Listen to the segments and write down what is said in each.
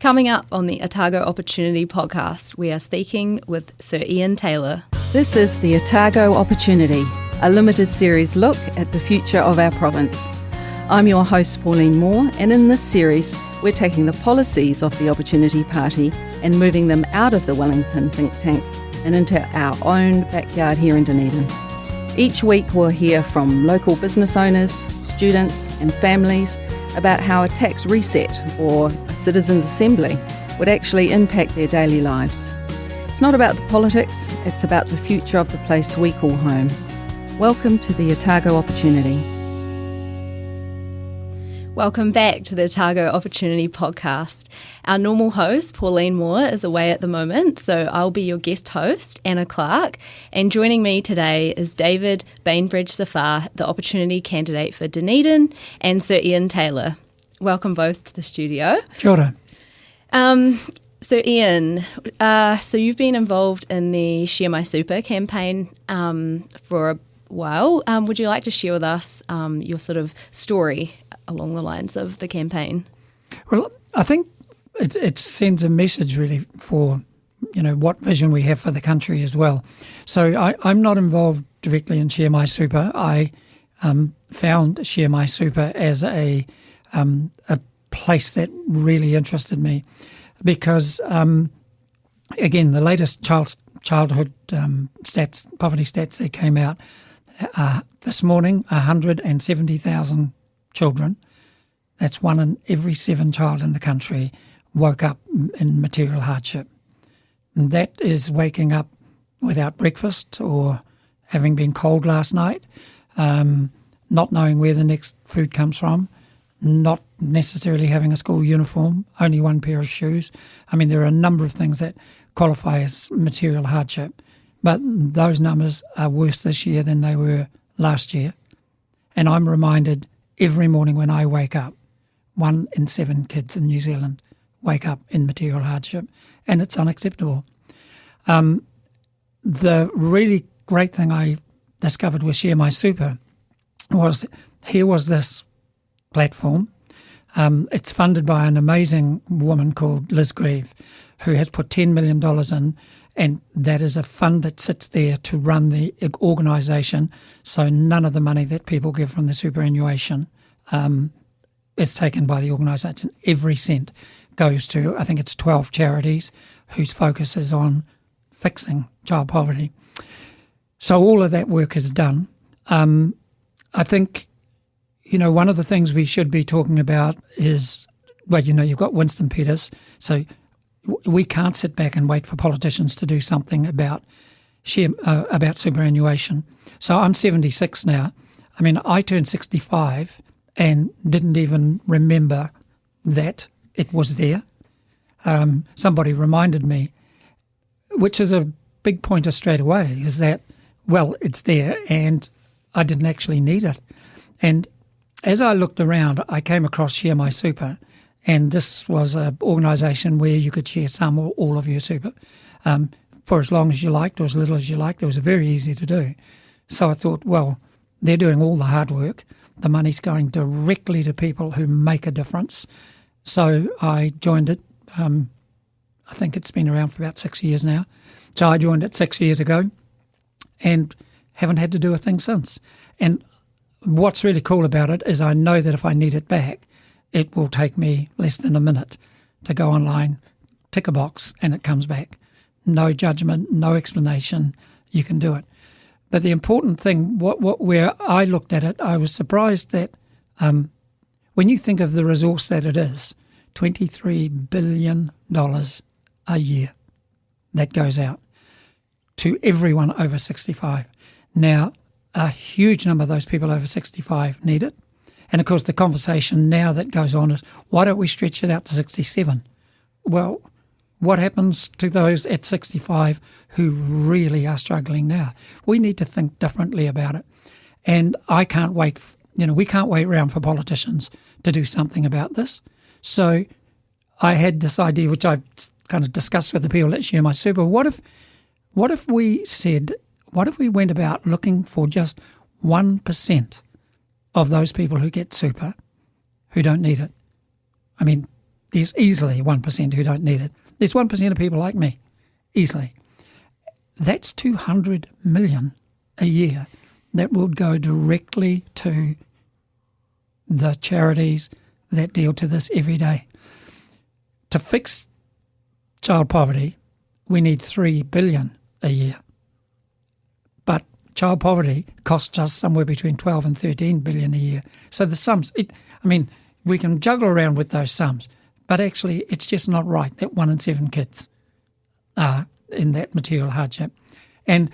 Coming up on the Otago Opportunity podcast, we are speaking with Sir Ian Taylor. This is the Otago Opportunity, a limited series look at the future of our province. I'm your host, Pauline Moore, and in this series, we're taking the policies of the Opportunity Party and moving them out of the Wellington think tank and into our own backyard here in Dunedin. Each week we'll hear from local business owners, students and families about how a tax reset or a citizens' assembly would actually impact their daily lives. It's not about the politics, it's about the future of the place we call home. Welcome to the Otago Opportunity. Welcome back to the Otago Opportunity podcast. Our normal host, Pauline Moore, is away at the moment, so I'll be your guest host, Anna Clark. And joining me today is David Bainbridge-Zafar, the Opportunity candidate for Dunedin, and Sir Ian Taylor. Welcome both to the studio. Kia ora. So Ian, so you've been involved in the Share My Super campaign for a while. Would you like to share with us your sort of story along the lines of the campaign? Well, I think it sends a message really for, what vision we have for the country as well. So I'm not involved directly in Share My Super. I found Share My Super as a place that really interested me because, again, the latest childhood stats, poverty stats that came out this morning, 170,000 children, that's 1 in every 7 child in the country, woke up in material hardship. And that is waking up without breakfast or having been cold last night, not knowing where the next food comes from, not necessarily having a school uniform, only one pair of shoes. I mean, there are a number of things that qualify as material hardship, but those numbers are worse this year than they were last year. And I'm reminded every morning when I wake up, 1 in 7 kids in New Zealand wake up in material hardship, and it's unacceptable. The really great thing I discovered with Share My Super was here was this platform. It's funded by an amazing woman called Liz Grieve, who has put $10 million in, and that is a fund that sits there to run the organisation, so none of the money that people give from the superannuation is taken by the organisation. Every cent goes to, I think it's 12 charities whose focus is on fixing child poverty. So all of that work is done. I think, one of the things we should be talking about is, you've got Winston Peters, so we can't sit back and wait for politicians to do something about superannuation. So I'm 76 now. I mean, I turned 65 and didn't even remember that it was there. Somebody reminded me, which is a big pointer straight away, is that, it's there and I didn't actually need it. And as I looked around, I came across Share My Super, and this was an organisation where you could share some or all of your super for as long as you liked or as little as you liked. It was very easy to do. So I thought, they're doing all the hard work. The money's going directly to people who make a difference. So I joined it. I think it's been around for about 6 years now. So I joined it 6 years ago and haven't had to do a thing since. And what's really cool about it is I know that if I need it back, it will take me less than a minute to go online, tick a box, and it comes back. No judgment, no explanation, you can do it. But the important thing, where I looked at it, I was surprised that when you think of the resource that it is, $23 billion a year that goes out to everyone over 65. Now, a huge number of those people over 65 need it. And of course, the conversation now that goes on is, why don't we stretch it out to 67? Well, what happens to those at 65 who really are struggling now? We need to think differently about it. And I can't wait, we can't wait around for politicians to do something about this. So I had this idea, which I kind of discussed with the people at Share My Super. What if we went about looking for just 1% of those people who get super who don't need it? I mean, there's easily 1% who don't need it. There's 1% of people like me, easily. That's 200 million a year that would go directly to the charities that deal to this every day. To fix child poverty, we need 3 billion a year. But child poverty costs us somewhere between 12 and 13 billion a year. So the sums, we can juggle around with those sums, but actually it's just not right that 1 in 7 kids are in that material hardship. And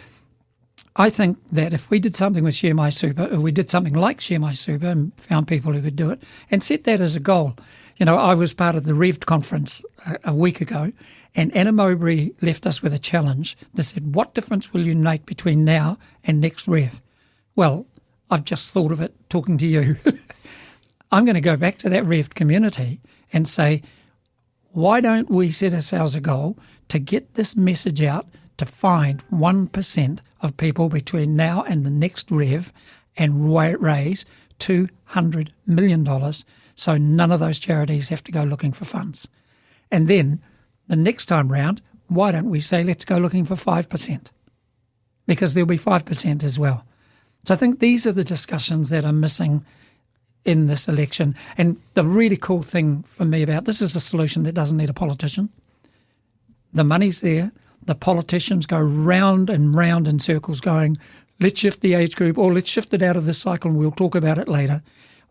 I think that if we did something with Share My Super, or we did something like Share My Super and found people who could do it and set that as a goal. I was part of the Rev'd conference a week ago, and Anna Mowbray left us with a challenge that said, what difference will you make between now and next Rev? Well, I've just thought of it talking to you. I'm going to go back to that Rev'd community and say, why don't we set ourselves a goal to get this message out to find 1% of people between now and the next Rev and raise $200 million so none of those charities have to go looking for funds. And then the next time round, why don't we say let's go looking for 5%? Because there'll be 5% as well. So I think these are the discussions that are missing in this election. And the really cool thing for me about this is a solution that doesn't need a politician. The money's there. The politicians go round and round in circles going, let's shift the age group or let's shift it out of this cycle and we'll talk about it later.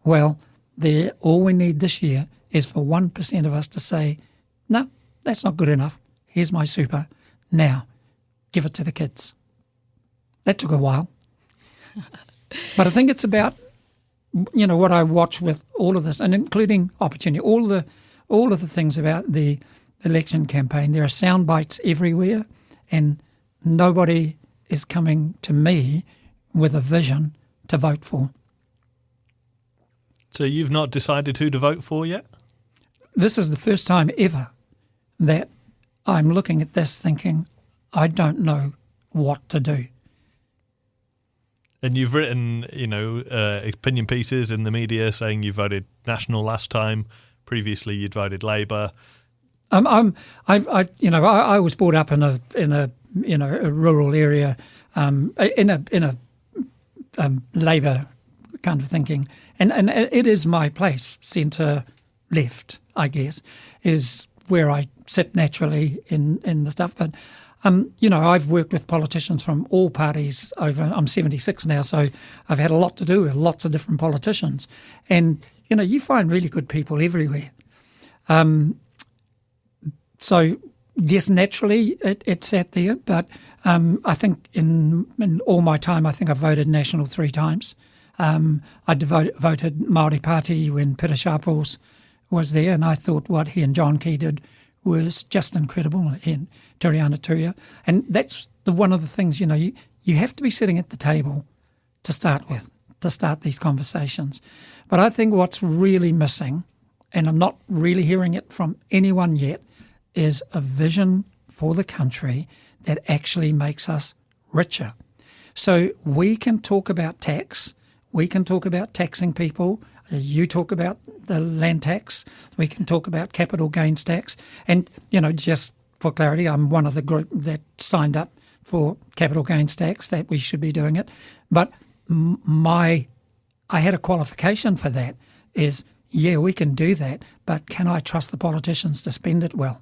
Well, all we need this year is for 1% of us to say, no, that's not good enough. Here's my super. Now, give it to the kids. That took a while. But I think it's about, what I watch with all of this, and including opportunity, all of the things about the election campaign. There are sound bites everywhere, and nobody is coming to me with a vision to vote for. So you've not decided who to vote for yet? This is the first time ever that I'm looking at this thinking, I don't know what to do. And you've written, opinion pieces in the media saying you voted National last time. Previously, you'd voted Labour. I was brought up in a rural area, in a Labour kind of thinking, and it is my place. Centre left, I guess, is where I sit naturally in the stuff. But I've worked with politicians from all parties over. I'm 76 now, so I've had a lot to do with lots of different politicians, and you find really good people everywhere. So yes, naturally it sat there, but I think in all my time, I think I voted National 3 times. I voted Māori Party when Peter Sharples was there, and I thought what he and John Key did was just incredible in Te Reo Turia. And that's one of the things, you have to be sitting at the table to start with, to start these conversations. But I think what's really missing, and I'm not really hearing it from anyone yet, is a vision for the country that actually makes us richer. So we can talk about tax, we can talk about taxing people, you talk about the land tax, we can talk about capital gains tax, and, just for clarity, I'm one of the group that signed up for capital gains tax, that we should be doing it. But I had a qualification for that is, yeah, we can do that, but can I trust the politicians to spend it well?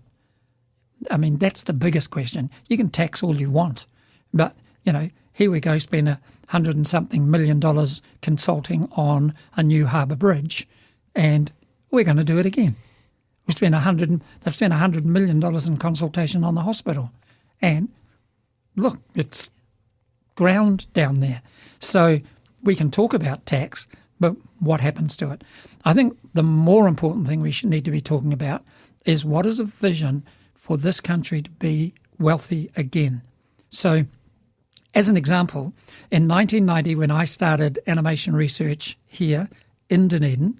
I mean, that's the biggest question. You can tax all you want, but, here we go, spend $100 and something million consulting on a new harbour bridge, and we're going to do it again. They've spent $100 million in consultation on the hospital, and look, it's ground down there. So we can talk about tax, but what happens to it? I think the more important thing we should need to be talking about is what is a vision for this country to be wealthy again. So, as an example, in 1990, when I started animation research here in Dunedin,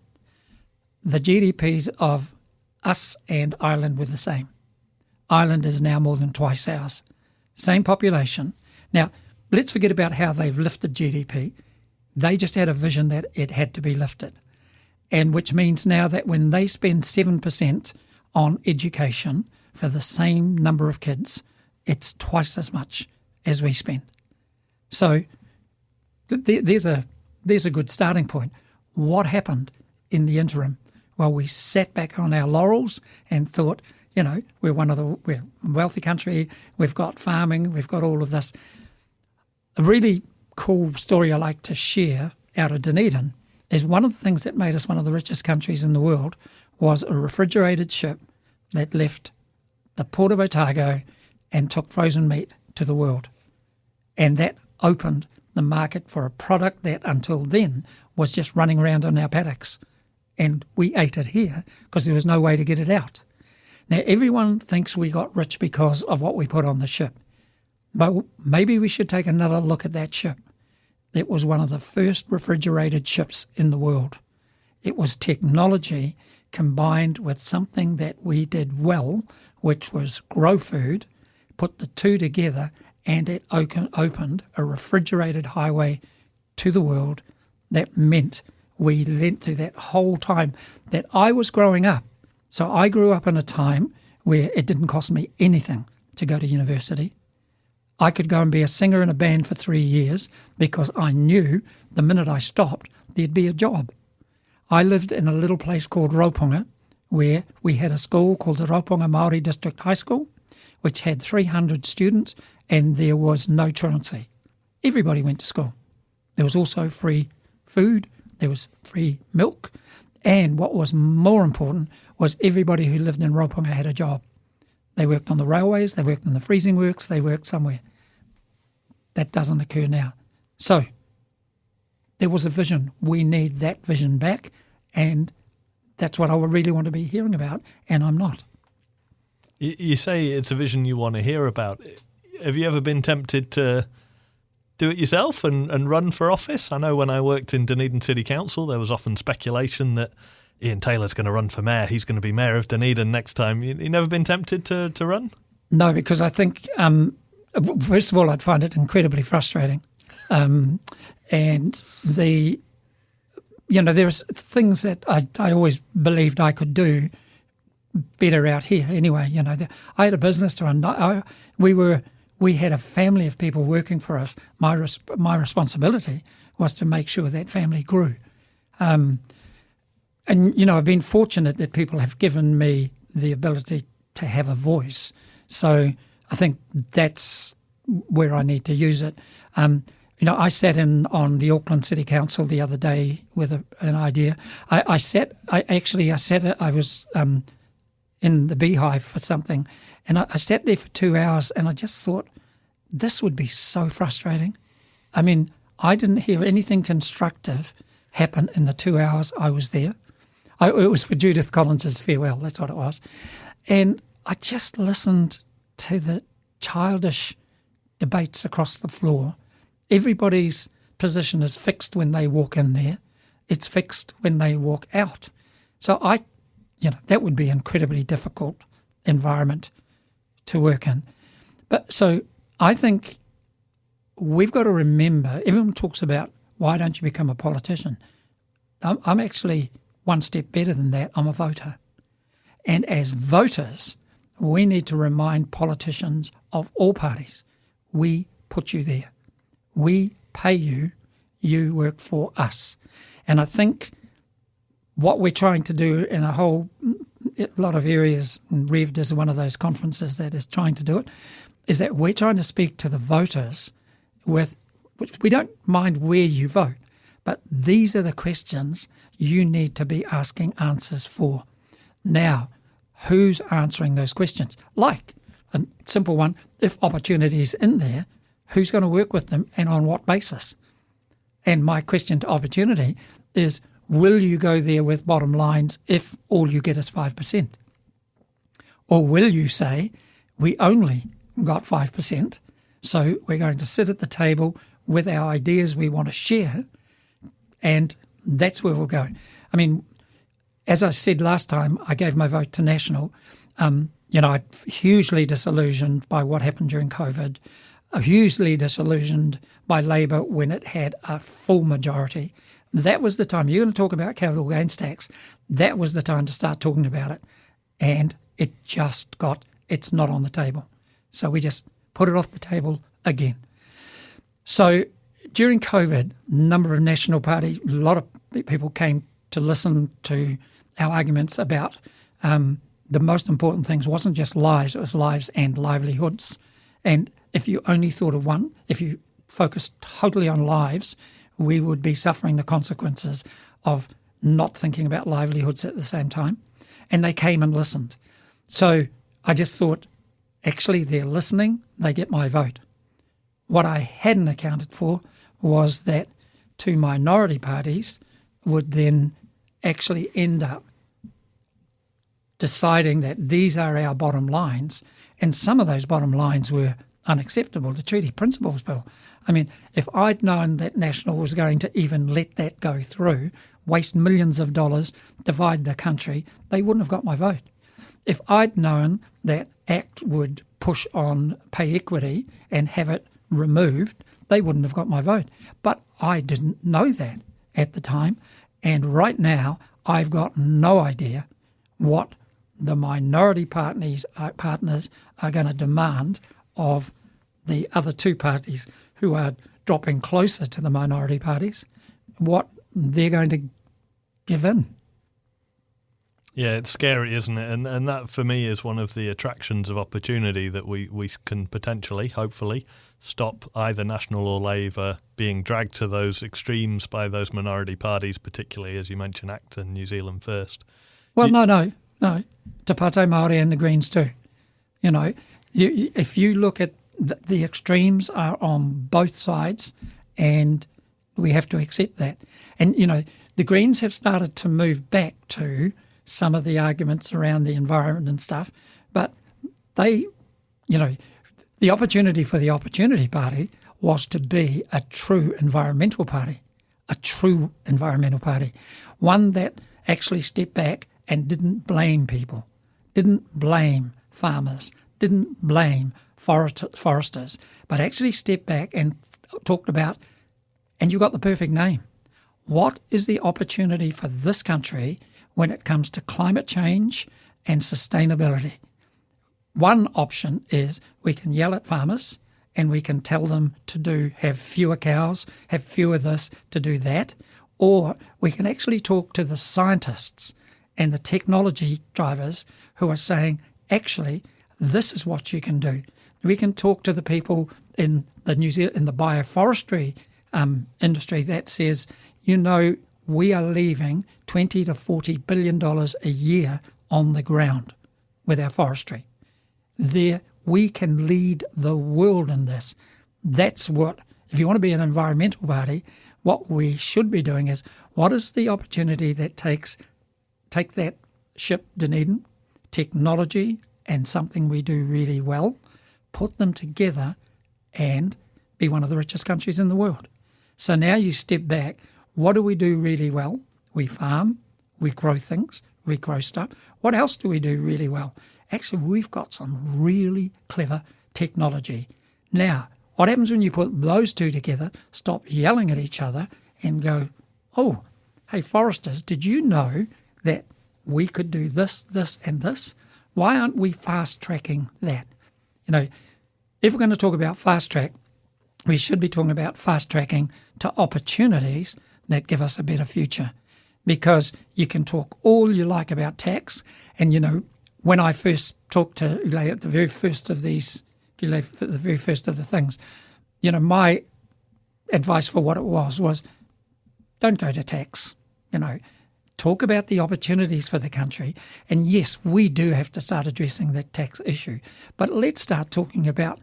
the GDPs of us and Ireland were the same. Ireland is now more than twice ours. Same population. Now, let's forget about how they've lifted GDP. They just had a vision that it had to be lifted. And which means now that when they spend 7% on education for the same number of kids, it's twice as much as we spend. So there's a good starting point. What happened in the interim? Well, we sat back on our laurels and thought, we're a wealthy country, we've got farming, we've got all of this. A really cool story I like to share out of Dunedin is one of the things that made us one of the richest countries in the world was a refrigerated ship that left the port of Otago and took frozen meat to the world. And that opened the market for a product that until then was just running around in our paddocks. And we ate it here because there was no way to get it out. Now, everyone thinks we got rich because of what we put on the ship. But maybe we should take another look at that ship. It was one of the first refrigerated ships in the world. It was technology combined with something that we did well, which was grow food, put the two together, and it opened a refrigerated highway to the world that meant we went through that whole time that I was growing up. So I grew up in a time where it didn't cost me anything to go to university. I could go and be a singer in a band for 3 years because I knew the minute I stopped, there'd be a job. I lived in a little place called Raupunga, where we had a school called the Raupunga Māori District High School, which had 300 students, and there was no truancy. Everybody went to school. There was also free food, there was free milk, and what was more important was everybody who lived in Raupunga had a job. They worked on the railways, they worked in the freezing works, they worked somewhere. That doesn't occur now. So there was a vision. We need that vision back, and that's what I really want to be hearing about, and I'm not. You say it's a vision you want to hear about. Have you ever been tempted to do it yourself and run for office? I know when I worked in Dunedin City Council, there was often speculation that Ian Taylor's going to run for mayor. He's going to be mayor of Dunedin next time. You never been tempted to run? No, because I think, first of all, I'd find it incredibly frustrating. And there's things that I always believed I could do better out here. Anyway, I had a business to run. We had a family of people working for us. My responsibility was to make sure that family grew. And, I've been fortunate that people have given me the ability to have a voice. So I think that's where I need to use it. I sat in on the Auckland City Council the other day with an idea. I was in the beehive for something, and I sat there for 2 hours, and I just thought, this would be so frustrating. I mean, I didn't hear anything constructive happen in the 2 hours I was there. It was for Judith Collins's farewell, that's what it was. And I just listened to the childish debates across the floor. Everybody's position is fixed when they walk in there. It's fixed when they walk out. So that would be an incredibly difficult environment to work in. But so I think we've got to remember, everyone talks about why don't you become a politician? I'm actually one step better than that. I'm a voter. And as voters, we need to remind politicians of all parties, we put you there. We pay you, you work for us. And I think what we're trying to do in a lot of areas, and REVD is one of those conferences that is trying to do it, is that we're trying to speak to the voters with, we don't mind where you vote, but these are the questions you need to be asking answers for. Now, who's answering those questions? Like a simple one, if opportunity is in there, who's going to work with them and on what basis? And my question to opportunity is, will you go there with bottom lines if all you get is 5%? Or will you say, we only got 5%, so we're going to sit at the table with our ideas we want to share, and that's where we'll go. I mean, as I said last time, I gave my vote to National. I'm hugely disillusioned by what happened during COVID. I'm hugely disillusioned by Labor when it had a full majority. That was the time. You're going to talk about capital gains tax. That was the time to start talking about it. and it's not on the table. So we just put it off the table again. So during COVID, a number of national parties, a lot of people came to listen to our arguments about the most important things wasn't just lives, it was lives and livelihoods. And if you only thought of one, if you focused totally on lives, we would be suffering the consequences of not thinking about livelihoods at the same time. And they came and listened. So I just thought, actually, they're listening, they get my vote. What I hadn't accounted for was that two minority parties would then actually end up deciding that these are our bottom lines, and some of those bottom lines were unacceptable. The Treaty Principles Bill. I mean, if I'd known that National was going to even let that go through, waste millions of dollars, divide the country, they wouldn't have got my vote. If I'd known that ACT would push on pay equity and have it removed, they wouldn't have got my vote. But I didn't know that at the time, and right now I've got no idea what the minority partners are going to demand of the other two parties who are dropping closer to the minority parties, what they're going to give in. Yeah, it's scary, isn't it? And that, for me, is one of the attractions of opportunity, that we can potentially, hopefully, stop either National or Labour being dragged to those extremes by those minority parties, particularly, as you mentioned, ACT and New Zealand First. Well, no. Te Pātai Māori and the Greens too. You know, if you look at the extremes are on both sides, and we have to accept that. And, you know, the Greens have started to move back to some of the arguments around the environment and stuff, but they, you know, the opportunity for the Opportunity Party was to be a true environmental party, one that actually stepped back and didn't blame people, didn't blame farmers, didn't blame foresters, but actually stepped back and talked about, and you got the perfect name, what is the opportunity for this country when it comes to climate change and sustainability? One option is we can yell at farmers and we can tell them to have fewer cows, have fewer this, to do that, or we can actually talk to the scientists and the technology drivers who are saying, actually, this is what you can do. We can talk to the people in the bioforestry industry that says, you know, we are leaving $20 to $40 billion a year on the ground with our forestry. There, we can lead the world in this. That's what, if you want to be an environmental party, what we should be doing is, what is the opportunity that take that ship, Dunedin, technology and something we do really well, put them together and be one of the richest countries in the world. So now you step back, what do we do really well? We farm, we grow things, we grow stuff. What else do we do really well? Actually, we've got some really clever technology. Now, what happens when you put those two together, stop yelling at each other and go, oh, hey, foresters, did you know that we could do this, this and this? Why aren't we fast-tracking that? You know, if we're going to talk about fast-track, we should be talking about fast-tracking to opportunities that give us a better future. Because you can talk all you like about tax, and, you know, when I first talked to Ulay at the very first of these, the very first of the things, you know, my advice for what it was don't go to tax, you know, talk about the opportunities for the country. And yes, we do have to start addressing that tax issue, but let's start talking about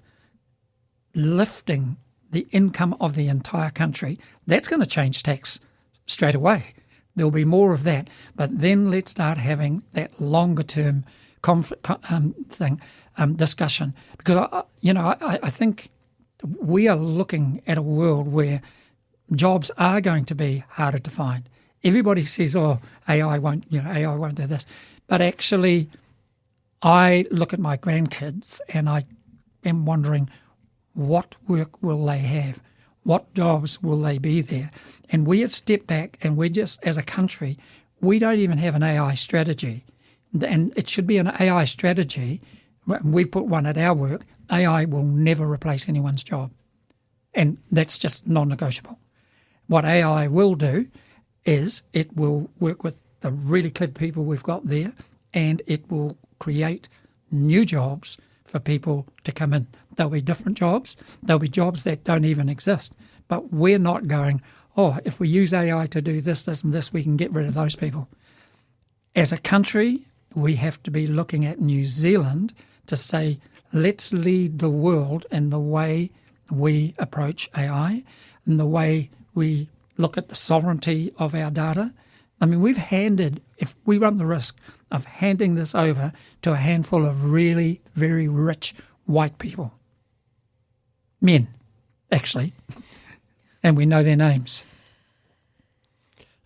lifting the income of the entire country. That's going to change tax straight away. There'll be more of that, but then let's start having that longer term discussion, because I think we are looking at a world where jobs are going to be harder to find. Everybody says, "Oh, AI won't do this," but actually, I look at my grandkids and I am wondering, what work will they have? What jobs will they be there? And we have stepped back, and we're just, as a country, we don't even have an AI strategy. and it should be an AI strategy. We've put one at our work. AI will never replace anyone's job, and that's just non-negotiable. What AI will do is it will work with the really clever people we've got there, and it will create new jobs for people to come in. There'll be different jobs. There'll be jobs that don't even exist. But we're not going, oh, if we use AI to do this, this and this, we can get rid of those people. As a country, we have to be looking at New Zealand to say, let's lead the world in the way we approach AI and the way we look at the sovereignty of our data. I mean, if we run the risk of handing this over to a handful of really very rich white people, men, actually, and we know their names.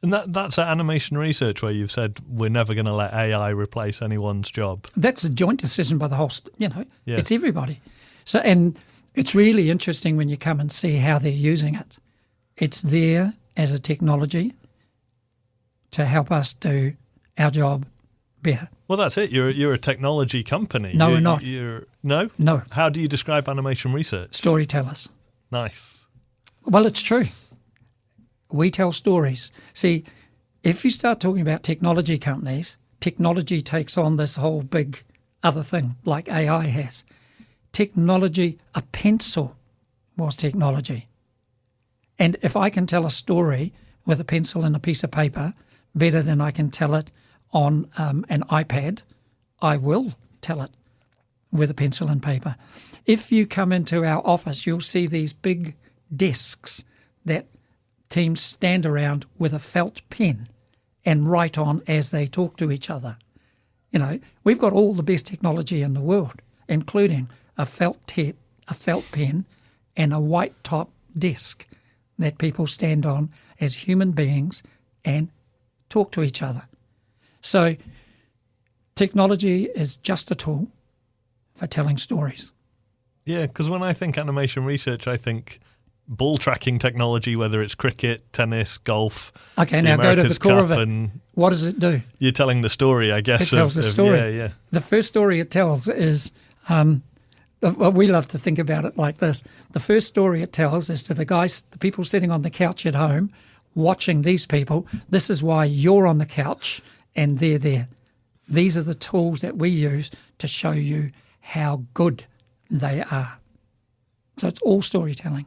And that's at Animation Research where you've said we're never going to let AI replace anyone's job. That's a joint decision by the whole, It's everybody. So, and it's really interesting when you come and see how they're using it. It's there as a technology to help us do our job better. Well, that's it. You're a technology company. No, we're not. No? No. How do you describe Animation Research? Storytellers. Nice. Well, it's true. We tell stories. See, if you start talking about technology companies, technology takes on this whole big other thing like AI has. Technology, a pencil was technology. And if I can tell a story with a pencil and a piece of paper better than I can tell it on an iPad, I will tell it with a pencil and paper. If you come into our office, you'll see these big desks that teams stand around with a felt pen and write on as they talk to each other. We've got all the best technology in the world, including a felt pen and a white top desk that people stand on as human beings and talk to each other. So technology is just a tool for telling stories. Yeah, because when I think Animation Research, I think ball tracking technology, whether it's cricket, tennis, golf. Okay, now go to the core of it. What does it do? You're telling the story, I guess. It tells the story. Yeah. The first story it tells is, we love to think about it like this. The first story it tells is to the people sitting on the couch at home, watching these people. This is why you're on the couch and they're there. These are the tools that we use to show you how good they are. So it's all storytelling.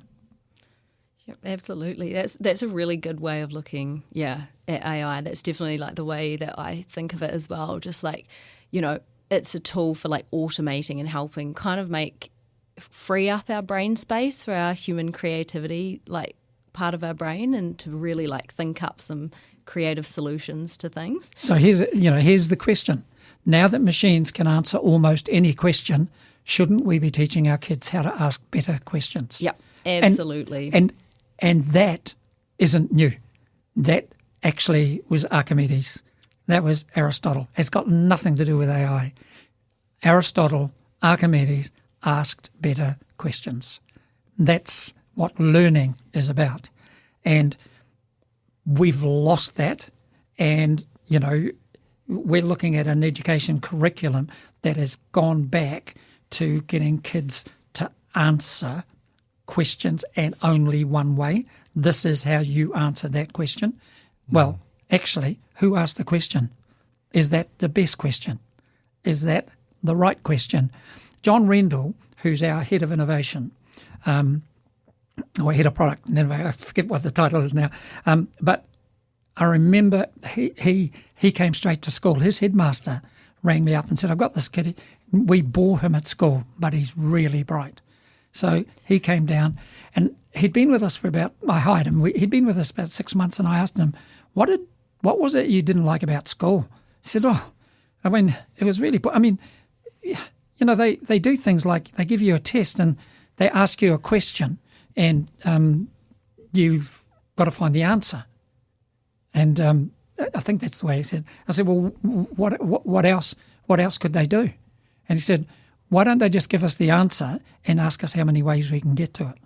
Yep, absolutely. That's a really good way of looking, at AI. That's definitely like the way that I think of it as well. Just like, it's a tool for like automating and helping kind of free up our brain space for our human creativity, like part of our brain, and to really like think up some creative solutions to things. So here's the question. Now that machines can answer almost any question, shouldn't we be teaching our kids how to ask better questions? Yep, absolutely. And that isn't new. That actually was Archimedes. That was Aristotle. It's got nothing to do with AI. Aristotle, Archimedes asked better questions. That's what learning is about. And we've lost that. And, we're looking at an education curriculum that has gone back to getting kids to answer questions and only one way. This is how you answer that question. Well, actually, who asked the question? Is that the best question? Is that the right question? John Rendell, who's our head of innovation, or head of product and innovation, I forget what the title is now, but I remember he came straight to school. His headmaster rang me up and said, I've got this kid. We bore him at school, but he's really bright. So he came down and he'd been with us I hired him. He'd been with us about 6 months, and I asked him, what was it you didn't like about school? He said, it was really, they do things like they give you a test and they ask you a question and you've got to find the answer. And I think that's the way he said. I said, well, what else could they do? And he said, why don't they just give us the answer and ask us how many ways we can get to it?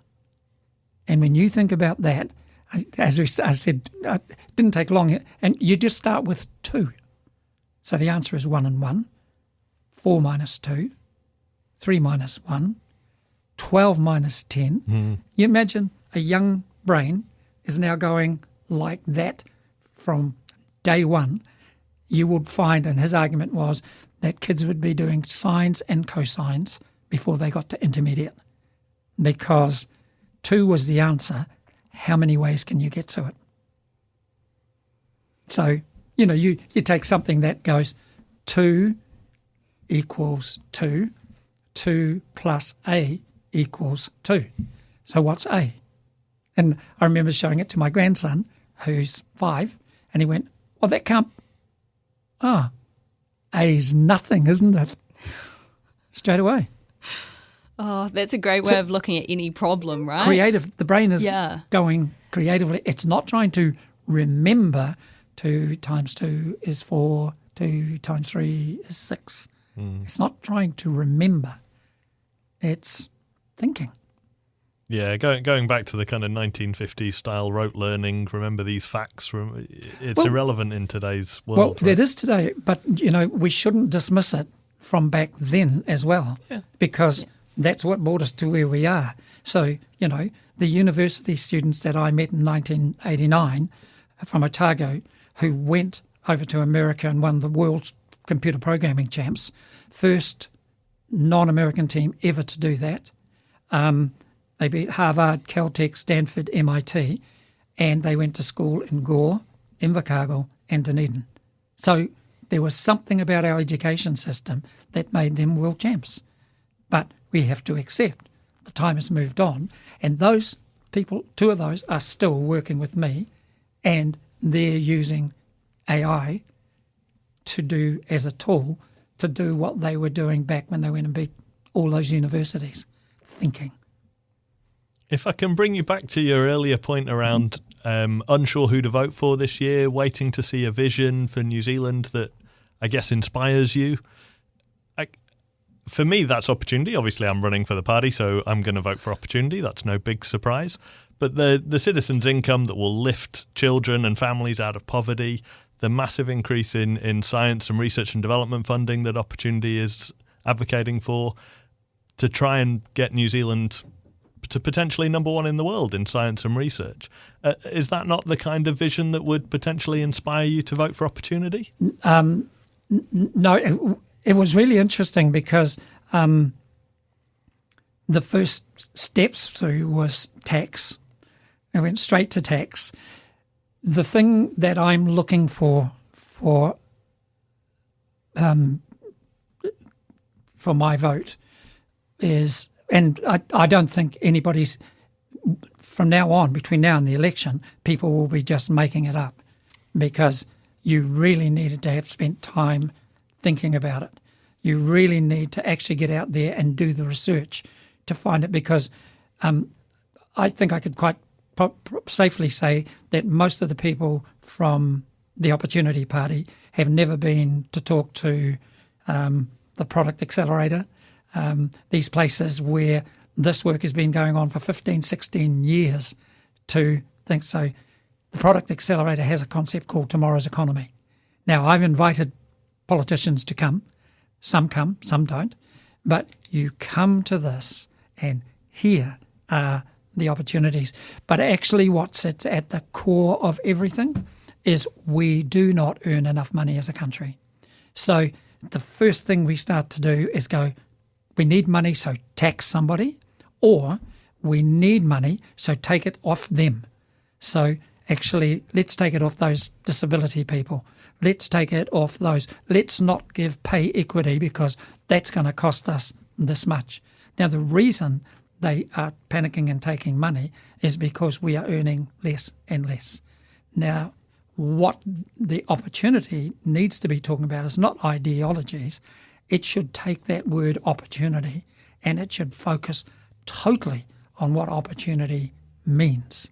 And when you think about that, I said, it didn't take long, and you just start with 2. So the answer is 1 and 1, 4 minus 2, 3 minus 1, 12 minus 10. You imagine a young brain is now going like that from day one. You would find, and his argument was, that kids would be doing sines and cosines before they got to intermediate, because 2 was the answer. How many ways can you get to it? So, you take something that goes 2 equals 2, 2 plus A equals 2. So what's A? And I remember showing it to my grandson, who's 5, and he went, "Oh, that can't... A's nothing, isn't it?" Straight away. Oh, that's a great way of looking at any problem, right? Creative. The brain is going creatively. It's not trying to remember 2 times 2 is 4, 2 times 3 is 6. It's not trying to remember. It's thinking. Yeah, going back to the kind of 1950s style rote learning, remember these facts, it's irrelevant in today's world. Well, right? It is today, but, we shouldn't dismiss it from back then as well, because that's what brought us to where we are. So, the university students that I met in 1989 from Otago, who went over to America and won the world's computer programming champs, first non-American team ever to do that. They beat Harvard, Caltech, Stanford, MIT, and they went to school in Gore, H.Cargo and Dunedin. So there was something about our education system that made them world champs. But we have to accept the time has moved on, and those people, 2 of those, are still working with me, and they're using AI to do as a tool to do what they were doing back when they went and beat all those universities, thinking. If I can bring you back to your earlier point around unsure who to vote for this year, waiting to see a vision for New Zealand that I guess inspires you. For me, that's opportunity. Obviously, I'm running for the party, so I'm going to vote for opportunity. That's no big surprise. But the citizens' income that will lift children and families out of poverty, the massive increase in science and research and development funding that opportunity is advocating for, to try and get New Zealand to potentially number 1 in the world in science and research. Is that not the kind of vision that would potentially inspire you to vote for opportunity? No, it was really interesting because the first steps through was tax. It went straight to tax. The thing that I'm looking for my vote is, and I don't think anybody's, from now on, between now and the election, people will be just making it up, because you really needed to have spent time thinking about it. You really need to actually get out there and do the research to find it, because I think I could quite safely say that most of the people from the Opportunity Party have never been to talk to the Product Accelerator, these places where this work has been going on for 15, 16 years to think. So the Product Accelerator has a concept called Tomorrow's Economy. Now, I've invited politicians to come. Some don't. But you come to this, and here are the opportunities. But actually what sits at the core of everything is we do not earn enough money as a country. So the first thing we start to do is go, we need money, so tax somebody, or we need money, so take it off them. So actually, let's take it off those disability people. Let's take it off those. Let's not give pay equity, because that's going to cost us this much. Now, the reason they are panicking and taking money is because we are earning less and less. Now, what the opportunity needs to be talking about is not ideologies. It should take that word opportunity and it should focus totally on what opportunity means.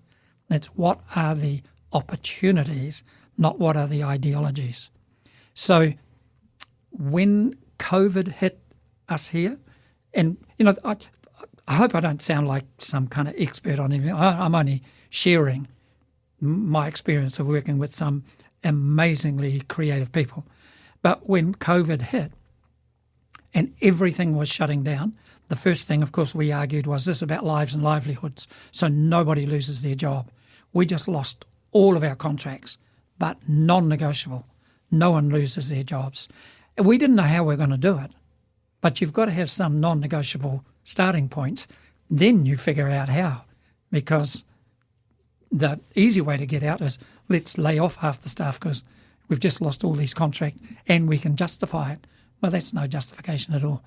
That's what are the opportunities, not what are the ideologies. So when COVID hit us here, and I hope I don't sound like some kind of expert on anything. I'm only sharing my experience of working with some amazingly creative people. But when COVID hit and everything was shutting down, the first thing, of course, we argued was this about lives and livelihoods, so nobody loses their job. We just lost all of our contracts, but non-negotiable. No one loses their jobs. And we didn't know how we were going to do it, but you've got to have some non-negotiable starting points. Then you figure out how, because the easy way to get out is let's lay off half the staff because we've just lost all these contracts and we can justify it. Well, that's no justification at all.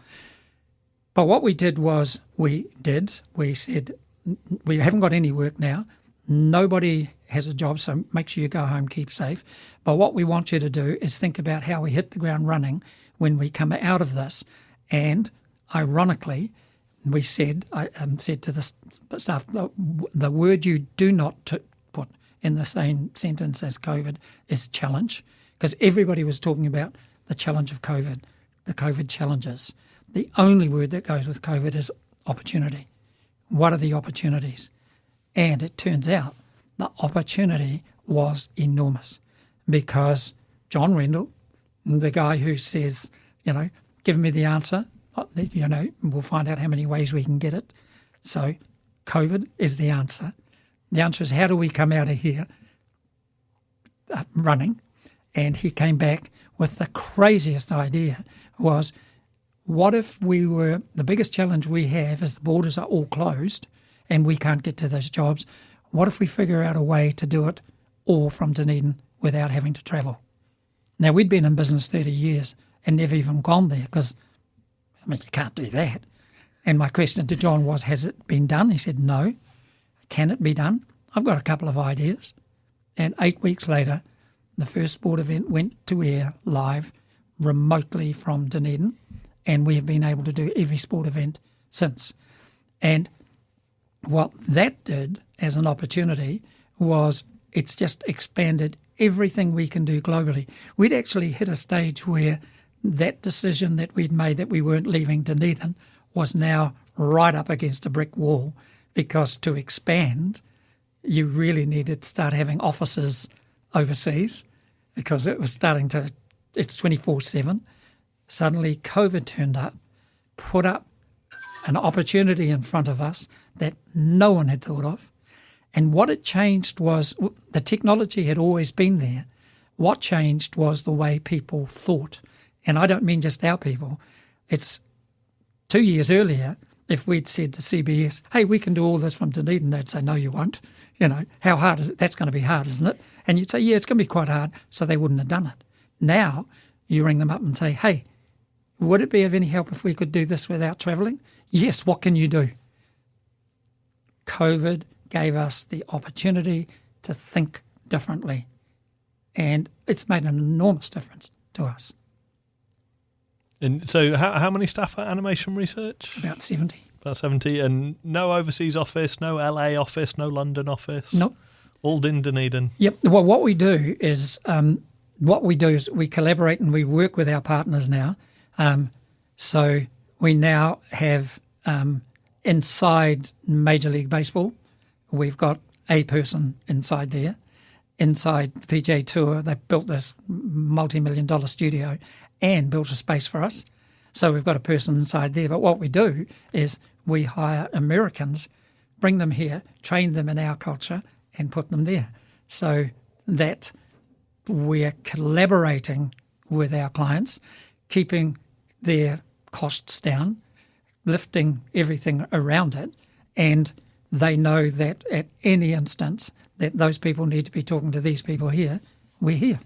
But what we did was we said, we haven't got any work now. Nobody has a job, so make sure you go home, keep safe. But what we want you to do is think about how we hit the ground running when we come out of this. And ironically, we said, I said to the staff, the word you do not put in the same sentence as COVID is challenge, because everybody was talking about the challenge of COVID, the COVID challenges. The only word that goes with COVID is opportunity. What are the opportunities? And it turns out the opportunity was enormous, because John Rendell, the guy who says, give me the answer, we'll find out how many ways we can get it. So COVID is the answer. The answer is, how do we come out of here running? And he came back with the craziest idea was, what if the biggest challenge we have is the borders are all closed and we can't get to those jobs. What if we figure out a way to do it all from Dunedin without having to travel? Now, we'd been in business 30 years and never even gone there because, you can't do that. And my question to John was, has it been done? He said, no. Can it be done? I've got a couple of ideas. And 8 weeks later, the first sport event went to air live remotely from Dunedin, and we have been able to do every sport event since. And what that did as an opportunity was it's just expanded everything we can do globally. We'd actually hit a stage where that decision that we'd made that we weren't leaving Dunedin was now right up against a brick wall, because to expand, you really needed to start having offices overseas, because it was it's 24/7. Suddenly COVID turned up, put up an opportunity in front of us that no one had thought of. And what it changed was, the technology had always been there. What changed was the way people thought. And I don't mean just our people. It's 2 years earlier, if we'd said to CBS, hey, we can do all this from Dunedin, they'd say, no, you won't. How hard is it? That's going to be hard, isn't it? And you'd say, yeah, it's going to be quite hard, so they wouldn't have done it. Now, you ring them up and say, hey, would it be of any help if we could do this without travelling? Yes, what can you do? COVID gave us the opportunity to think differently, and it's made an enormous difference to us. And so how many staff at Animation Research? About 70. About 70, and no overseas office, no LA office, no London office? Nope. All in Dunedin? Yep. Well, what we do is we collaborate and we work with our partners now. So we now have inside Major League Baseball, we've got a person inside there. Inside the PGA Tour, they built this multi-million-dollar studio and built a space for us. So we've got a person inside there. But what we do is we hire Americans, bring them here, train them in our culture, and put them there. So that we're collaborating with our clients, keeping their costs down, lifting everything around it, and they know that at any instance that those people need to be talking to these people here, we're here.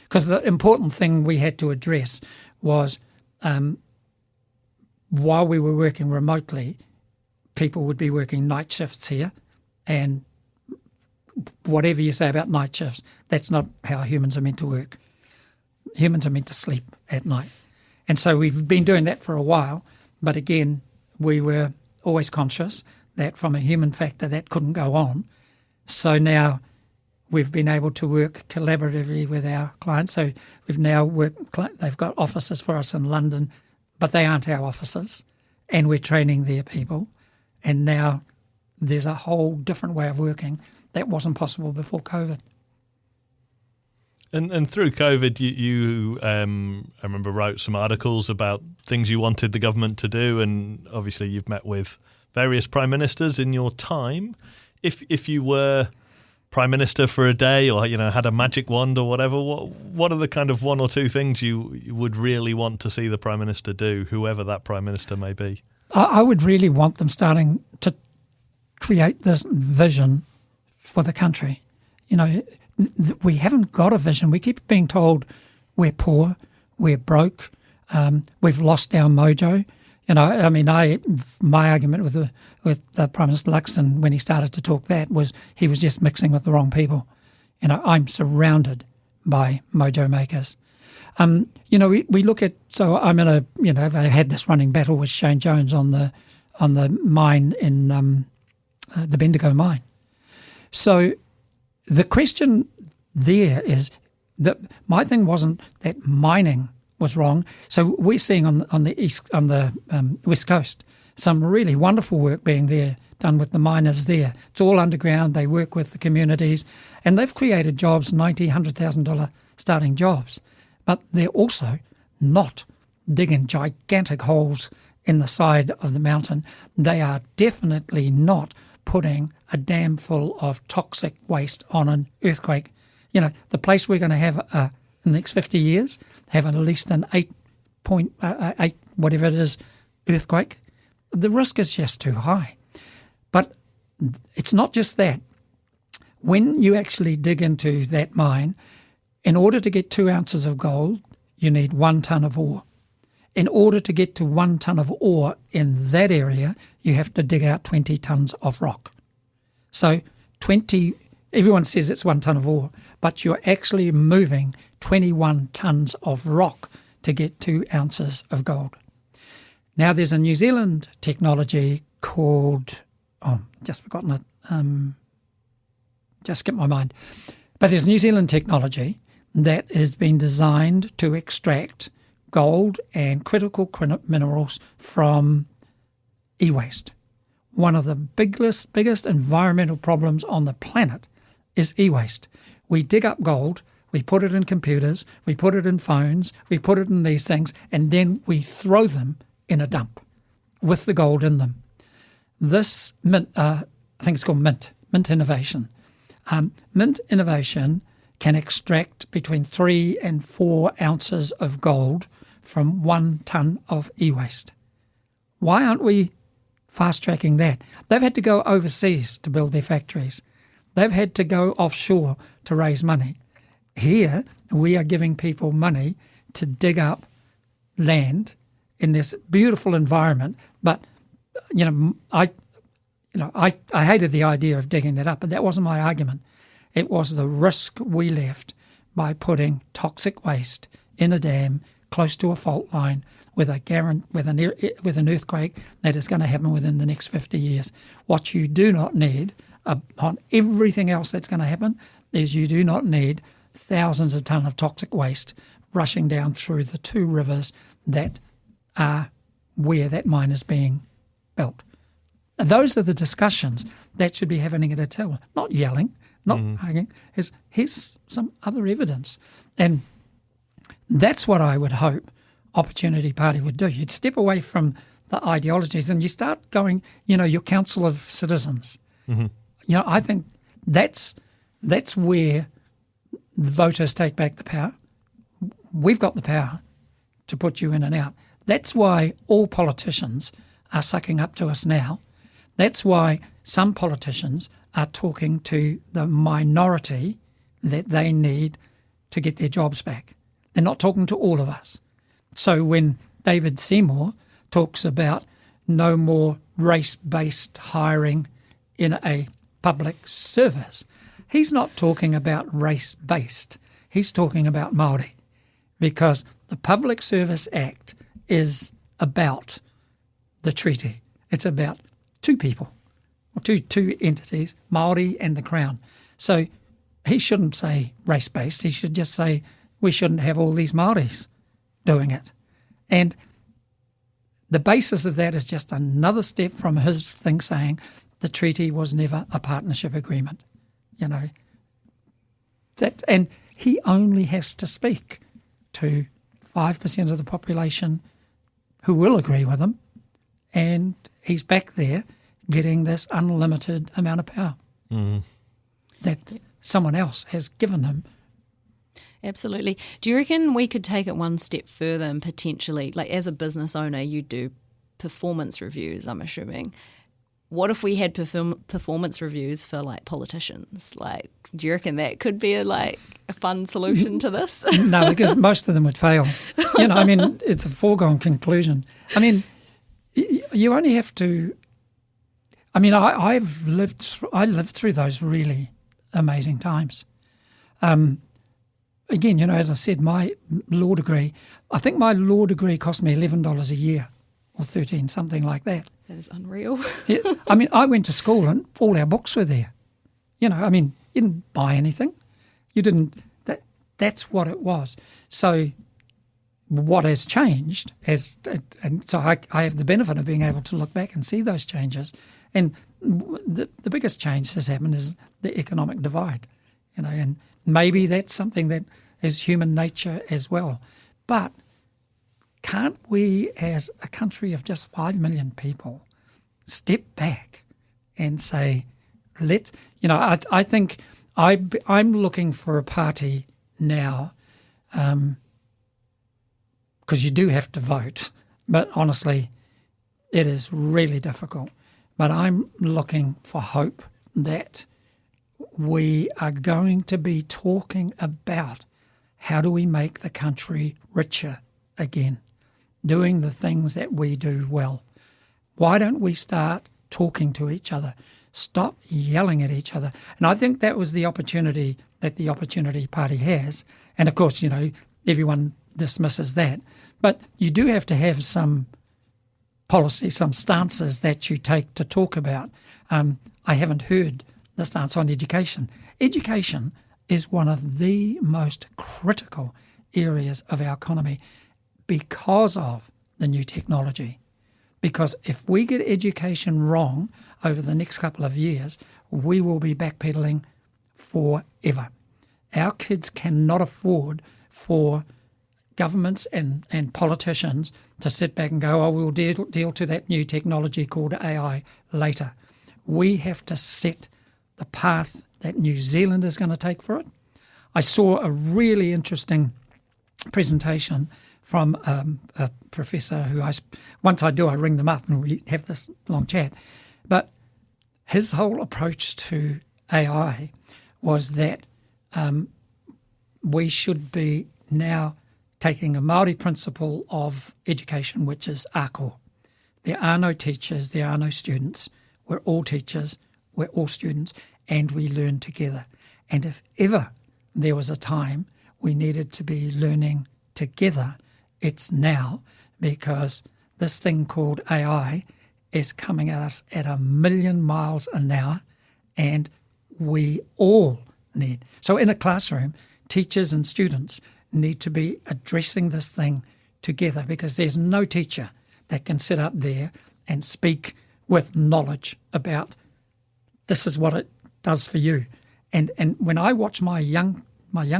Because the important thing we had to address was while we were working remotely, people would be working night shifts here, and whatever you say about night shifts, that's not how humans are meant to work. Humans are meant to sleep at night. And so we've been doing that for a while, but again, we were always conscious that from a human factor that couldn't go on. So now we've been able to work collaboratively with our clients. So we've now they've got offices for us in London, but they aren't our offices, and we're training their people. And now there's a whole different way of working that wasn't possible before COVID. And through COVID, you I remember wrote some articles about things you wanted the government to do, and obviously you've met with various prime ministers in your time. If you were prime minister for a day, or had a magic wand or whatever, what are the kind of one or two things you would really want to see the prime minister do, whoever that prime minister may be? I would really want them starting to create this vision for the country. We haven't got a vision. We keep being told we're poor, we're broke, we've lost our mojo. My argument with the Prime Minister Luxon when he started to talk that was he was just mixing with the wrong people. I'm surrounded by mojo makers. We look at, so I'm in I had this running battle with Shane Jones on the mine in the Bendigo mine. So the question there is that my thing wasn't that mining was wrong. So we're seeing on the west coast some really wonderful work being done with the miners there. It's all underground. They work with the communities, and they've created jobs, $90,000, $100,000 starting jobs. But they're also not digging gigantic holes in the side of the mountain. They are definitely not putting a dam full of toxic waste on an earthquake. The place we're going to have in the next 50 years, have at least an 8.8, whatever it is, earthquake. The risk is just too high. But it's not just that. When you actually dig into that mine, in order to get 2 ounces of gold, you need 1 tonne of ore. In order to get to 1 tonne of ore in that area, you have to dig out 20 tonnes of rock. So everyone says it's 1 tonne of ore, but you're actually moving 21 tonnes of rock to get 2 ounces of gold. Now there's a New Zealand technology called, just forgotten it, just skipped my mind. But there's New Zealand technology that has been designed to extract gold and critical minerals from e-waste. One of the biggest environmental problems on the planet is e-waste. We dig up gold, we put it in computers, we put it in phones, we put it in these things, and then we throw them in a dump with the gold in them. This mint, I think it's called Mint Innovation. Mint Innovation can extract between 3 and 4 ounces of gold from 1 tonne of e-waste. Why aren't we fast-tracking that? They've had to go overseas to build their factories. They've had to go offshore to raise money. Here, we are giving people money to dig up land in this beautiful environment. But, I hated the idea of digging that up, but that wasn't my argument. It was the risk we left by putting toxic waste in a dam close to a fault line with an earthquake that is going to happen within the next 50 years. What you do not need on everything else that's going to happen is you do not need thousands of tonnes of toxic waste rushing down through the 2 rivers that are where that mine is being built. And those are the discussions that should be happening at a table, not yelling, not arguing. Here's some other evidence. And that's what I would hope Opportunity Party would do. You'd step away from the ideologies and you start going, your council of citizens. Mm-hmm. I think that's where voters take back the power. We've got the power to put you in and out. That's why all politicians are sucking up to us now. That's why some politicians are talking to the minority that they need to get their jobs back. They're not talking to all of us. So when David Seymour talks about no more race-based hiring in a public service, he's not talking about race-based. He's talking about Māori, because the Public Service Act is about the treaty. It's about 2 people, or two entities, Māori and the Crown. So he shouldn't say race-based. He should just say we shouldn't have all these Māoris doing it. And the basis of that is just another step from his thing saying the treaty was never a partnership agreement. And he only has to speak to 5% of the population who will agree with him, and he's back there getting this unlimited amount of power that someone else has given him. Absolutely. Do you reckon we could take it one step further and potentially, like as a business owner, you do performance reviews, I'm assuming. What if we had performance reviews for like politicians? Like, do you reckon that could be a fun solution to this? No, because most of them would fail. I mean, it's a foregone conclusion. I mean, you only have to. I mean, I lived through those really amazing times. Again, as I said, my law degree. I think my law degree cost me $11 a year, or $13, something like that. That is unreal. Yeah, I mean, I went to school and all our books were there. I mean, you didn't buy anything. You didn't. That's what it was. So what has changed and so I have the benefit of being able to look back and see those changes. And the biggest change that's happened is the economic divide, and maybe that's something that is human nature as well. But can't we, as a country of just 5 million people, step back and say, I think I'm looking for a party now, because you do have to vote, but honestly, it is really difficult. But I'm looking for hope that we are going to be talking about how do we make the country richer again, doing the things that we do well. Why don't we start talking to each other? Stop yelling at each other. And I think that was the opportunity that the Opportunity Party has. And of course, everyone dismisses that. But you do have to have some policy, some stances that you take to talk about. I haven't heard the stance on education. Education is one of the most critical areas of our economy because of the new technology. Because if we get education wrong over the next couple of years, we will be backpedaling forever. Our kids cannot afford for governments and politicians to sit back and go, we'll deal to that new technology called AI later. We have to set the path that New Zealand is going to take for it. I saw a really interesting presentation from a professor who once I ring them up and we have this long chat. But his whole approach to AI was that we should be now taking a Māori principle of education, which is ako. There are no teachers, there are no students. We're all teachers, we're all students, and we learn together. And if ever there was a time we needed to be learning together, it's now, because this thing called AI is coming at us at 1,000,000 miles an hour, and we all need. So in a classroom, teachers and students need to be addressing this thing together, because there's no teacher that can sit up there and speak with knowledge about this is what it does for you. And when I watch my young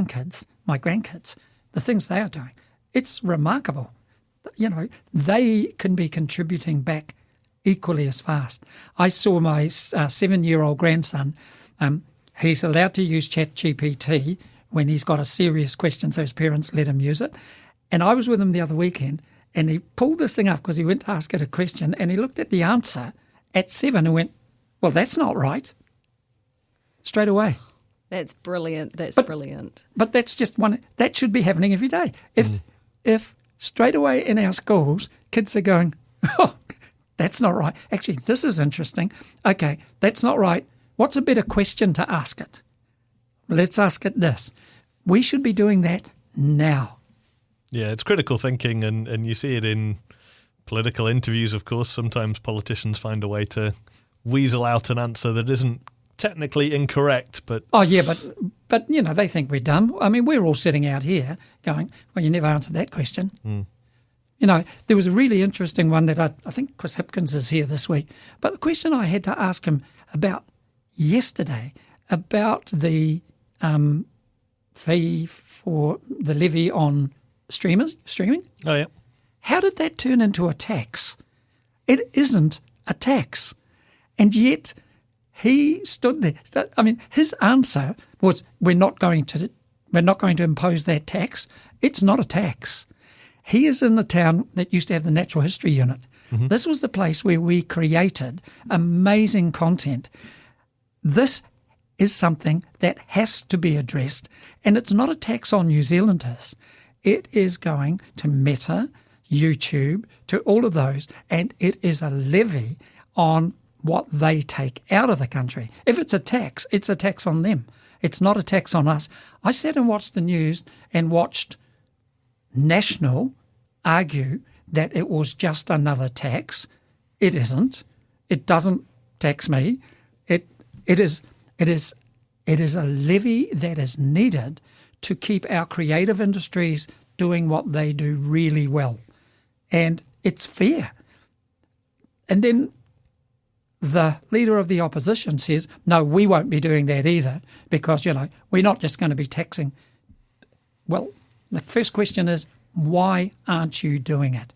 kids, my grandkids, the things they are doing, it's remarkable. They can be contributing back equally as fast. I saw my 7-year-old grandson, he's allowed to use ChatGPT when he's got a serious question, so his parents let him use it. And I was with him the other weekend, and he pulled this thing up because he went to ask it a question, and he looked at the answer at 7 and went, well, that's not right. Straight away. That's brilliant. Brilliant. But that's just one. That should be happening every day. If straight away in our schools, kids are going, oh, that's not right. Actually, this is interesting. Okay, that's not right. What's a better question to ask it? Let's ask it this. We should be doing that now. Yeah, it's critical thinking, and you see it in political interviews, of course. Sometimes politicians find a way to weasel out an answer that isn't technically incorrect, but... Oh, yeah, but they think we're dumb. I mean, we're all sitting out here going, well, you never answered that question. There was a really interesting one that I think Chris Hipkins is here this week, but the question I had to ask him about yesterday, about the fee for the levy on streaming. Oh, yeah. How did that turn into a tax? It isn't a tax. And yet he stood there. I mean, his answer was, we're not going to impose that tax. It's not a tax. He is in the town that used to have the Natural History Unit. Mm-hmm. This was the place where we created amazing content. This is something that has to be addressed, and it's not a tax on New Zealanders. It is going to Meta, YouTube, to all of those, and it is a levy on what they take out of the country. If it's a tax on them. It's not a tax on us. I sat and watched the news and watched National argue that it was just another tax. It isn't. It doesn't tax me. It is a levy that is needed to keep our creative industries doing what they do really well. And it's fair. And then the leader of the opposition says, no, we won't be doing that either because, we're not just going to be taxing. Well, the first question is, why aren't you doing it?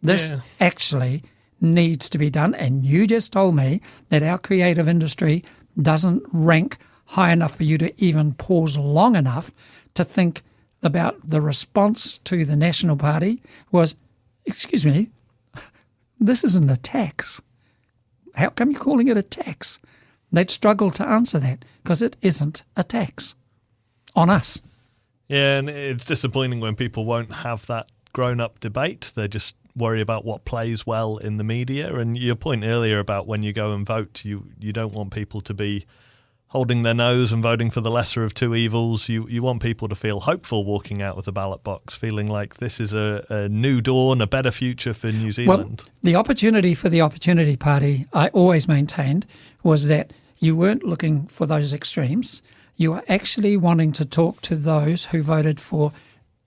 This actually needs to be done. And you just told me that our creative industry doesn't rank high enough for you to even pause long enough to think about the response to the National Party was, excuse me, this isn't a tax. How come you're calling it a tax? They'd struggle to answer that because it isn't a tax on us. Yeah, and it's disappointing when people won't have that grown-up debate. They just worry about what plays well in the media. And your point earlier about when you go and vote, you don't want people to be holding their nose and voting for the lesser of two evils. You want people to feel hopeful walking out of the ballot box, feeling like this is a new dawn, a better future for New Zealand. Well, the opportunity for the Opportunity Party, I always maintained, was that you weren't looking for those extremes. You are actually wanting to talk to those who voted for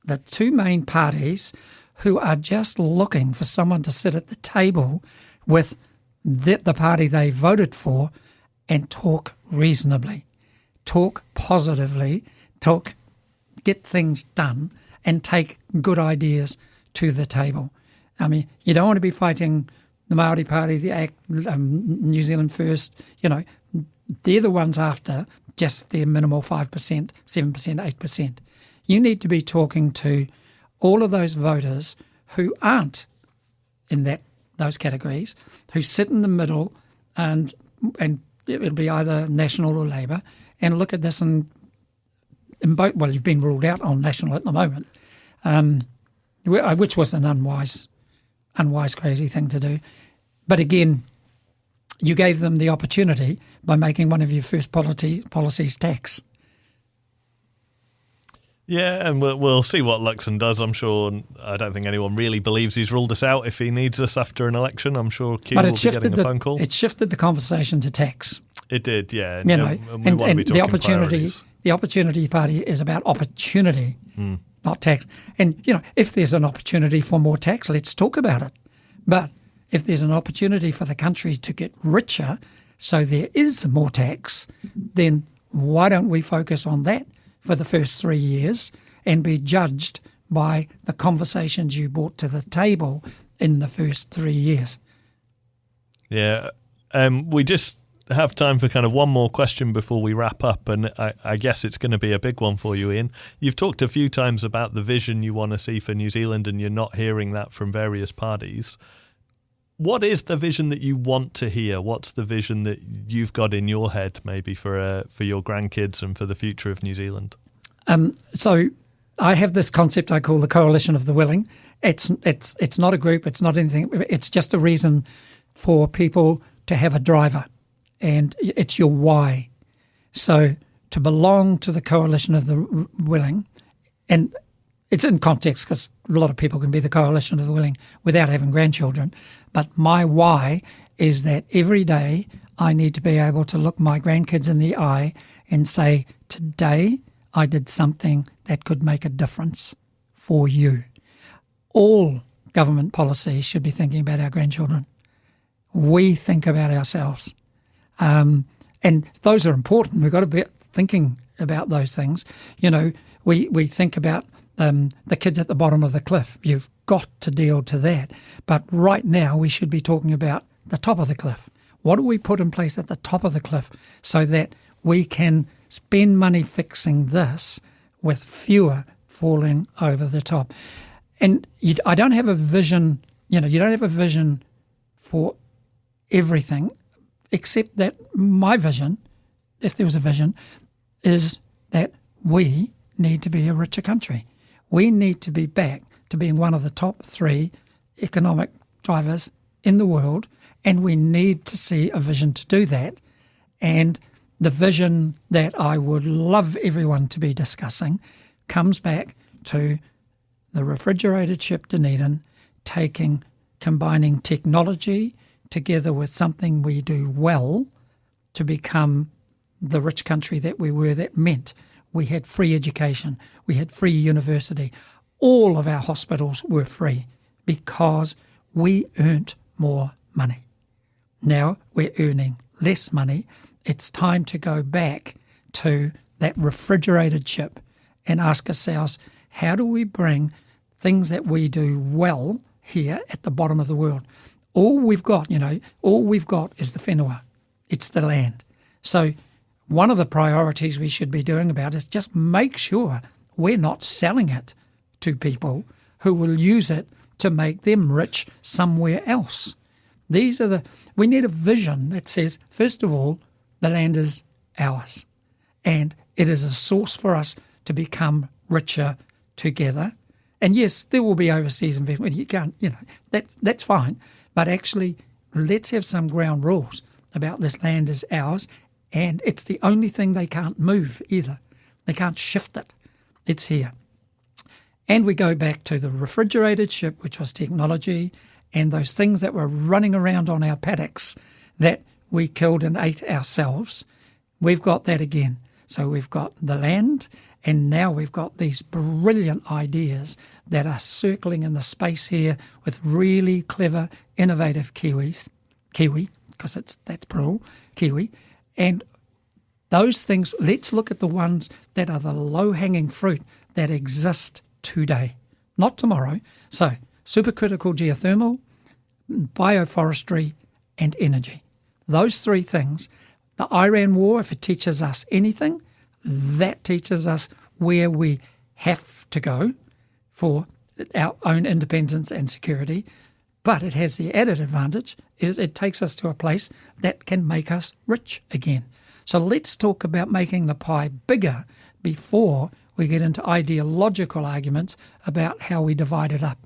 the two main parties who are just looking for someone to sit at the table with the party they voted for and talk reasonably, talk positively, get things done and take good ideas to the table. I mean, you don't want to be fighting the Māori Party, the ACT, New Zealand First, they're the ones after just their minimal 5%, 7%, 8%. You need to be talking to all of those voters who aren't in those categories, who sit in the middle and it'll be either National or Labour, and look at this and both. Well, you've been ruled out on National at the moment, which was an unwise, crazy thing to do. But again, you gave them the opportunity by making one of your first policies tax. Yeah, and we'll see what Luxon does. I'm sure. I don't think anyone really believes he's ruled us out. If he needs us after an election, I'm sure Q will be getting a phone call. It shifted the conversation to tax. It did, yeah. And the Opportunity Party is about opportunity, not tax. And if there's an opportunity for more tax, let's talk about it. But if there's an opportunity for the country to get richer, so there is more tax, then why don't we focus on that for the first 3 years and be judged by the conversations you brought to the table in the first 3 years? Yeah. We just have time for kind of one more question before we wrap up, and I guess it's going to be a big one for you, Ian. You've talked a few times about the vision you want to see for New Zealand, and you're not hearing that from various parties. What is the vision that you want to hear? What's the vision that you've got in your head, maybe for your grandkids and for the future of New Zealand? So I have this concept I call the Coalition of the Willing. It's not a group. It's not anything. It's just a reason for people to have a driver, and it's your why. So to belong to the Coalition of the Willing, and it's in context because a lot of people can be the Coalition of the Willing without having grandchildren. But my why is that every day I need to be able to look my grandkids in the eye and say, today I did something that could make a difference for you. All government policies should be thinking about our grandchildren. We think about ourselves. And those are important. We've got to thinking about those things. You know, we think about the kids at the bottom of the cliff. You've got to deal to that. But right now we should be talking about the top of the cliff. What do we put in place at the top of the cliff so that we can spend money fixing this with fewer falling over the top? And I don't have a vision, you don't have a vision for everything, except that my vision, if there was a vision, is that we need to be a richer country. We need to be back to being one of the top 3 economic drivers in the world, and we need to see a vision to do that. And the vision that I would love everyone to be discussing comes back to the refrigerated ship Dunedin combining technology together with something we do well to become the rich country that we were. That meant we had free education, we had free university, all of our hospitals were free because we earned more money. Now we're earning less money. It's time to go back to that refrigerated ship and ask ourselves, how do we bring things that we do well here at the bottom of the world? All we've got is the whenua. It's the land. So one of the priorities we should be doing about is just make sure we're not selling it to people who will use it to make them rich somewhere else. We need a vision that says, first of all, the land is ours, and it is a source for us to become richer together. And yes, there will be overseas investment. You can't, that's fine. But actually, let's have some ground rules about this land is ours, and it's the only thing they can't move either. They can't shift it. It's here. And we go back to the refrigerated ship, which was technology, and those things that were running around on our paddocks that we killed and ate ourselves. We've got that again. So we've got the land, and now we've got these brilliant ideas that are circling in the space here with really clever, innovative Kiwi, because that's plural, Kiwi. And those things, let's look at the ones that are the low-hanging fruit that exist today, not tomorrow. So supercritical geothermal, bioforestry, and energy. Those 3 things, the Iran war, if it teaches us anything, that teaches us where we have to go for our own independence and security. But it has the added advantage is it takes us to a place that can make us rich again. So let's talk about making the pie bigger before we get into ideological arguments about how we divide it up.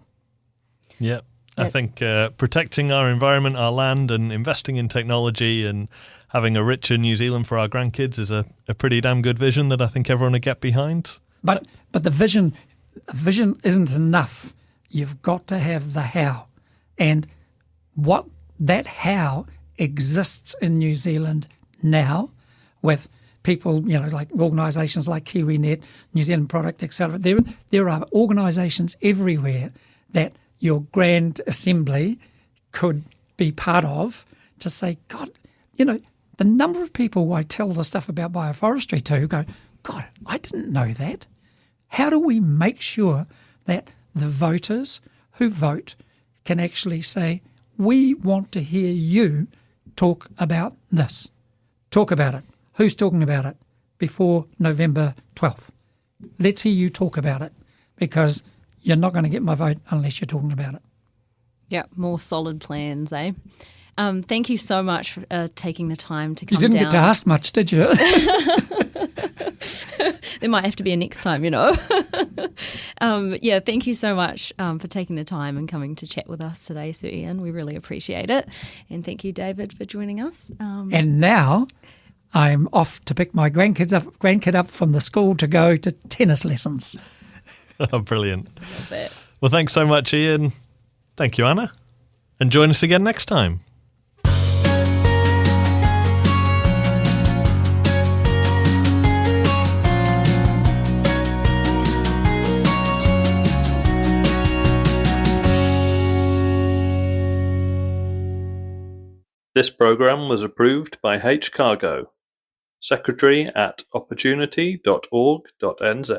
Yeah, I think protecting our environment, our land, and investing in technology and having a richer New Zealand for our grandkids is a pretty damn good vision that I think everyone would get behind. But the vision isn't enough. You've got to have the how. And what that how exists in New Zealand now with people, like organisations like KiwiNet, New Zealand Product Accelerator. There are organisations everywhere that your Grand Assembly could be part of to say, God, the number of people I tell the stuff about bioforestry to go, God, I didn't know that. How do we make sure that the voters who vote can actually say, we want to hear you talk about this. Talk about it. Who's talking about it before November 12th? Let's hear you talk about it, because you're not going to get my vote unless you're talking about it. Yeah, more solid plans, eh? Thank you so much for taking the time to come down. You didn't get to ask much, did you? There might have to be a next time, thank you so much for taking the time and coming to chat with us today, Sir Ian. We really appreciate it. And thank you, David, for joining us. And now I'm off to pick my grandkid up from the school to go to tennis lessons. Oh, brilliant. Love that. Well, thanks so much, Ian. Thank you, Anna. And join us again next time. This program was approved by H.Cargo. secretary@opportunity.org.nz.